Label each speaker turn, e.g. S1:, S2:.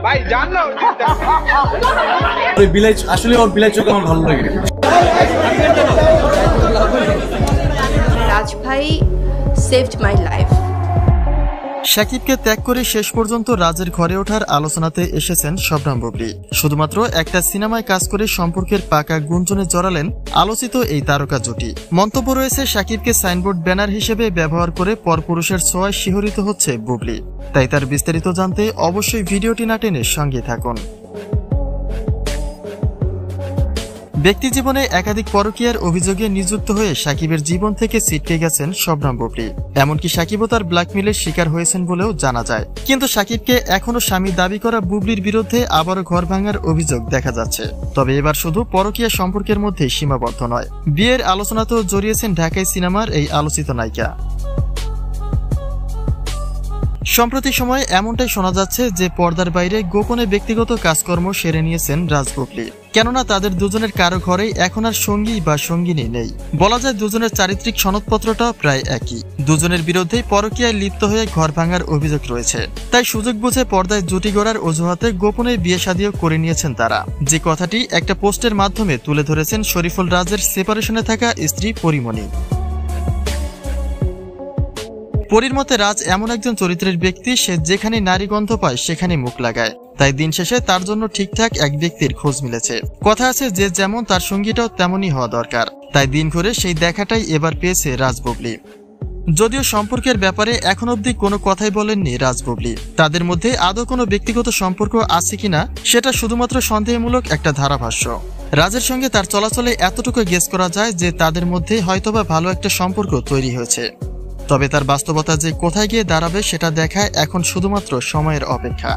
S1: ভাই জানলো
S2: বিলাই আসলে ওর বিলাই চোখ আমার ভালো লাগে।
S3: রাজ ভাই saved my life.
S4: শাকিবকে ত্যাগ করে শেষ পর্যন্ত রাজের ঘরে ওঠার আলোচনাতে এসেছেন শবনম বুবলী। শুধুমাত্র একটা সিনেমায় কাজ করে সম্পর্কের পাকা গুঞ্জনে জড়ালেন আলোচিত এই তারকা জুটি। মন্তব্য রয়েছে, শাকিবকে সাইনবোর্ড ব্যানার হিসেবে ব্যবহার করে পরপুরুষের ছোঁয়ায় শিহরিত হচ্ছে বুবলী। তাই তার বিস্তারিত জানতে অবশ্যই ভিডিওটি না টেনে সঙ্গে থাকুন। ব্যক্তিজীবনে একাধিক পরকীয়ার অভিযোগে নিযুক্ত হয়ে শাকিবের জীবন থেকে ছিটকে গেছেন শবনম বুবলী। এমনকি শাকিবও তার ব্ল্যাকমেইলের শিকার হয়েছেন বলেও জানা যায়। কিন্তু শাকিবকে এখনো স্বামী দাবি করা বুবলীর বিরুদ্ধে আবারও ঘর ভাঙার অভিযোগ দেখা যাচ্ছে। তবে এবার শুধু পরকীয়া সম্পর্কের মধ্যে সীমাবদ্ধ নয়, বিয়ের আলোচনাতেও জড়িয়েছেন ঢাকাই সিনেমার এই আলোচিত নায়িকা। সম্প্রতি সময়ে এমনটাই শোনা যাচ্ছে যে পর্দার বাইরে গোপনে ব্যক্তিগত কাজকর্ম সেরে নিয়েছেন রাজ বুবলী। কেননা তাদের দুজনের কারো ঘরেই এখন আর সঙ্গী বা সঙ্গিনী নেই। বলা যায় দুজনের চারিত্রিক সনদপত্রটা প্রায় একই। দুজনের বিরুদ্ধেই পরকীয়ায় লিপ্ত হয়ে ঘর ভাঙার অভিযোগ রয়েছে। তাই সুযোগ বুঝে পর্দায় জুটি গড়ার অজুহাতে গোপনে বিয়ে শাদিও করে নিয়েছেন তারা। যে কথাটি একটা পোস্টের মাধ্যমে তুলে ধরেছেন শরীফুল রাজের সেপারেশনে থাকা স্ত্রী পরিমণি। পরীর মতে রাজ এমন একজন চরিত্রের ব্যক্তি, সে যেখানে নারী গন্ধ পায় সেখানে মুখ লাগায়। তাই দিন শেষে তার জন্য ঠিকঠাক এক ব্যক্তির খোঁজ মিলেছে। কথা আছে, যে যেমন তার সঙ্গীটাও তেমনই হওয়া দরকার। তাই দিন ঘুরে সেই দেখাটাই এবার পেয়েছে রাজ বুবলী। যদিও সম্পর্কের ব্যাপারে এখন অবধি কোনো কথাই বলেননি রাজ বুবলী। তাদের মধ্যে আদৌ কোনো ব্যক্তিগত সম্পর্ক আছে কিনা সেটা শুধুমাত্র সন্দেহমূলক একটা ধারাভাষ্য। রাজের সঙ্গে তার চলাচলে এতটুকু গেস করা যায় যে তাদের মধ্যে হয়তোবা ভালো একটা সম্পর্ক তৈরি হয়েছে। তবে তার বাস্তবতা যে কোথায় গিয়ে দাঁড়াবে সেটা দেখায় এখন শুধুমাত্র সময়ের অপেক্ষা।